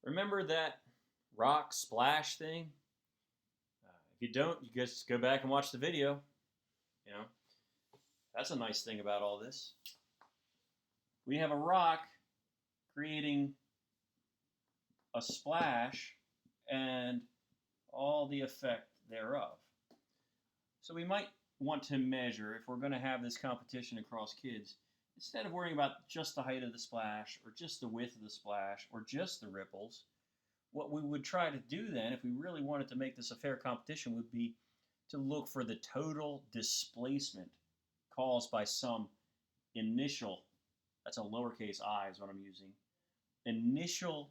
Remember that rock splash thing? If you don't, you just go back and watch the video. You know, that's a nice thing about all this. We have a rock creating a splash and all the effect thereof. So we might want to measure, if we're going to have this competition across kids, instead of worrying about just the height of the splash or just the width of the splash or just the ripples, what we would try to do then, if we really wanted to make this a fair competition, would be to look for the total displacement caused by some initial, that's a lowercase I is what I'm using, initial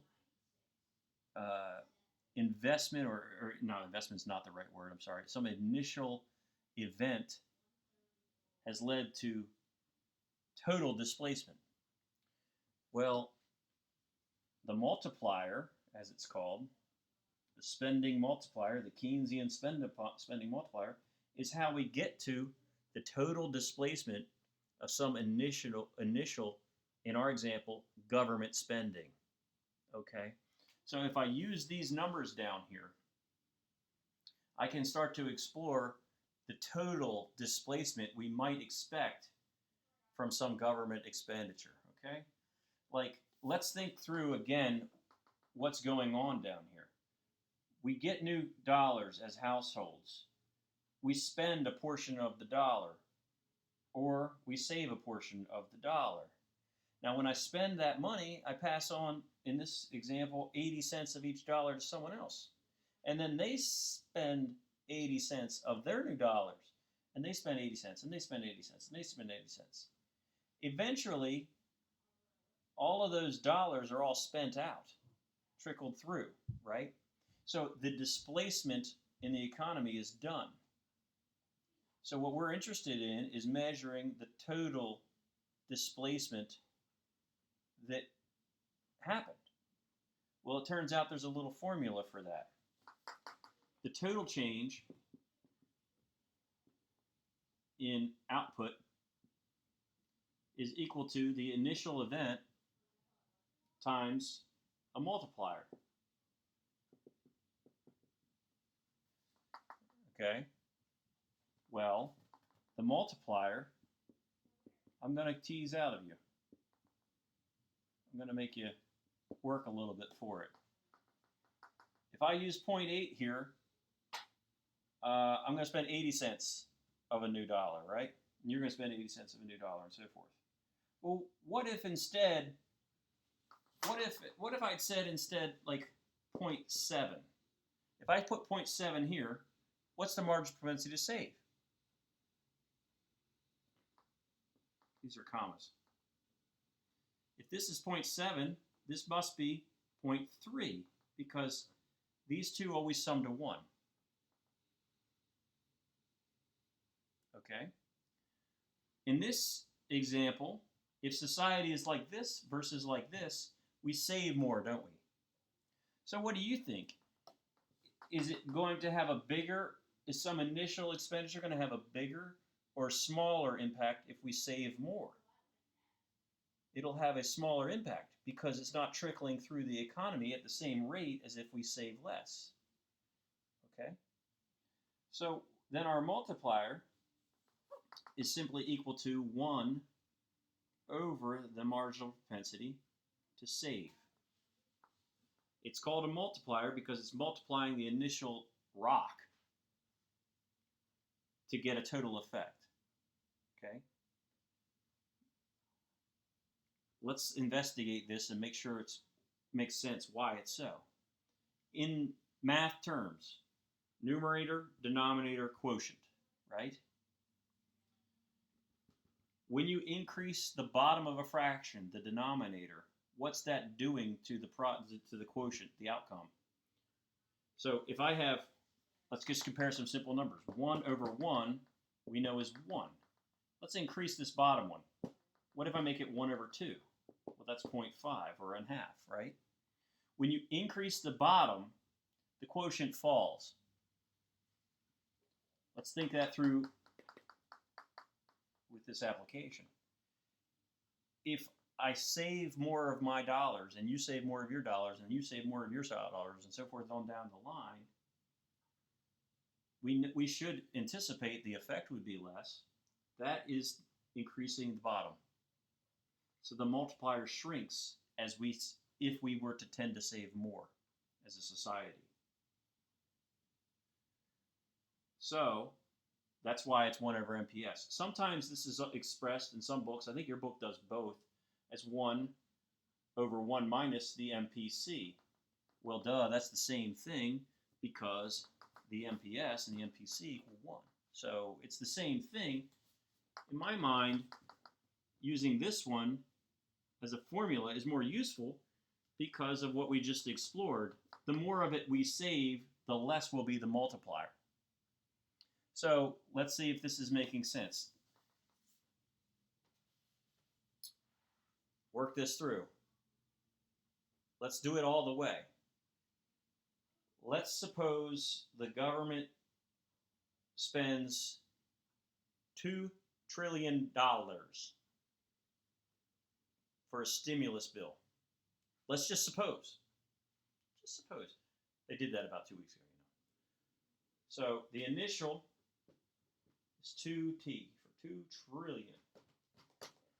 investment, or no, investment's not the right word, I'm sorry, some initial event has led to total displacement. Well, the multiplier, as it's called, the spending multiplier, the Keynesian spending multiplier, is how we get to the total displacement of some initial, in our example, government spending. Okay? So if I use these numbers down here, I can start to explore the total displacement we might expect from some government expenditure. Okay? Like, let's think through again what's going on down here. We get new dollars as households. We spend a portion of the dollar, or we save a portion of the dollar. Now, when I spend that money, I pass on, in this example, 80 cents of each dollar to someone else. And then they spend 80 cents of their new dollars, and they spend 80 cents, and they spend 80 cents, and they spend 80 cents. Eventually, all of those dollars are all spent out, trickled through, right? So the displacement in the economy is done. So what we're interested in is measuring the total displacement that happened. Well, it turns out there's a little formula for that. The total change in output is equal to the initial event times a multiplier. Okay? Well, the multiplier, I'm going to tease out of you. I'm going to make you work a little bit for it. If I use 0.8 here, I'm going to spend 80 cents of a new dollar, right? And you're going to spend 80 cents of a new dollar and so forth. Well, what if instead, what if I'd said instead like 0.7? If I put 0.7 here, what's the margin of propensity to save? These are commas. If this is 0.7, this must be 0.3 because these two always sum to 1. Okay? In this example, if society is like this versus like this, we save more, don't we? So what do you think? Is it going to have a bigger, is some initial expenditure going to have a bigger or smaller impact if we save more? It'll have a smaller impact because it's not trickling through the economy at the same rate as if we save less. Okay? So then our multiplier is simply equal to 1 over the marginal propensity to save. It's called a multiplier because it's multiplying the initial rock to get a total effect. Okay? Let's investigate this and make sure it makes sense why it's so. In math terms, numerator, denominator, quotient, right? When you increase the bottom of a fraction, the denominator, what's that doing to the quotient, the outcome? So if I have, let's just compare some simple numbers. 1 over 1 we know is 1. Let's increase this bottom one. What if I make it 1 over 2? Well, that's 0.5 or 1/2, right? When you increase the bottom, the quotient falls. Let's think that through with this application. If I save more of my dollars, and you save more of your dollars, and you save more of your dollars, and so forth on down the line, we should anticipate the effect would be less. That is increasing the bottom. So the multiplier shrinks if we were to tend to save more as a society. So that's why it's 1 over MPS. Sometimes this is expressed in some books, I think your book does both, as 1 over 1 minus the MPC. Well, duh, that's the same thing because the MPS and the MPC equal 1. So it's the same thing. In my mind, using this one as a formula is more useful because of what we just explored. The more of it we save, the less will be the multiplier. So let's see if this is making sense. Work this through. Let's do it all the way. Let's suppose the government spends $2 trillion for a stimulus bill. Let's just suppose. Just suppose. They did that about 2 weeks ago. So the initial is 2T for 2 trillion.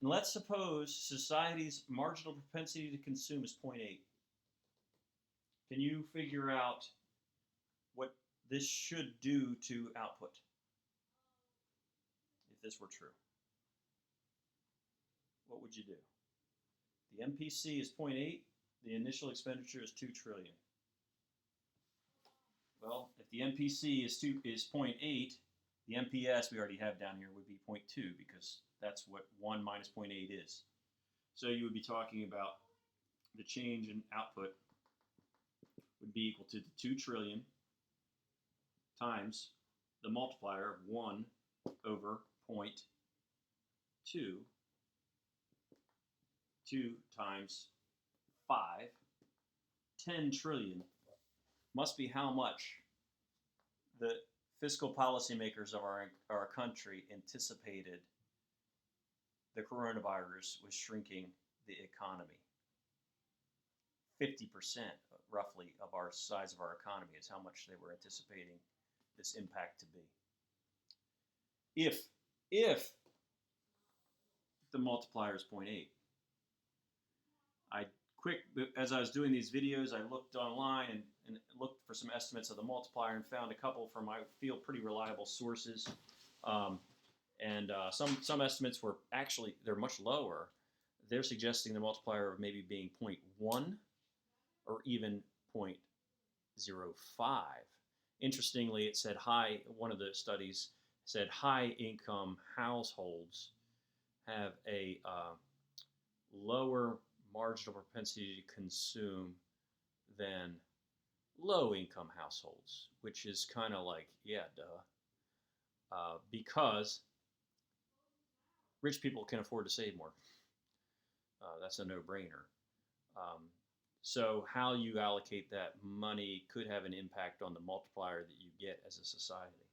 And let's suppose society's marginal propensity to consume is 0.8. Can you figure out what this should do to output if this were true? What would you do? The MPC is 0.8. The initial expenditure is 2 trillion. Well, if the MPC is 0.8, the MPS we already have down here would be 0.2 because that's what 1 minus 0.8 is. So you would be talking about the change in output would be equal to the 2 trillion times the multiplier of 1 over 0.2. 2 times 5. 10 trillion must be how much the fiscal policymakers of our country anticipated the coronavirus was shrinking the economy. 50% roughly of our size of our economy is how much they were anticipating this impact to be. If the multiplier is 0.8, as I was doing these videos, I looked online and looked for some estimates of the multiplier and found a couple from, I feel, pretty reliable sources. Some estimates were actually, they're much lower. They're suggesting the multiplier of maybe being 0.1 or even 0.05. Interestingly, it said one of the studies said high income households have a lower marginal propensity to consume than low income households, which is kind of like, yeah, duh. Because rich people can afford to save more. That's a no-brainer. So how you allocate that money could have an impact on the multiplier that you get as a society.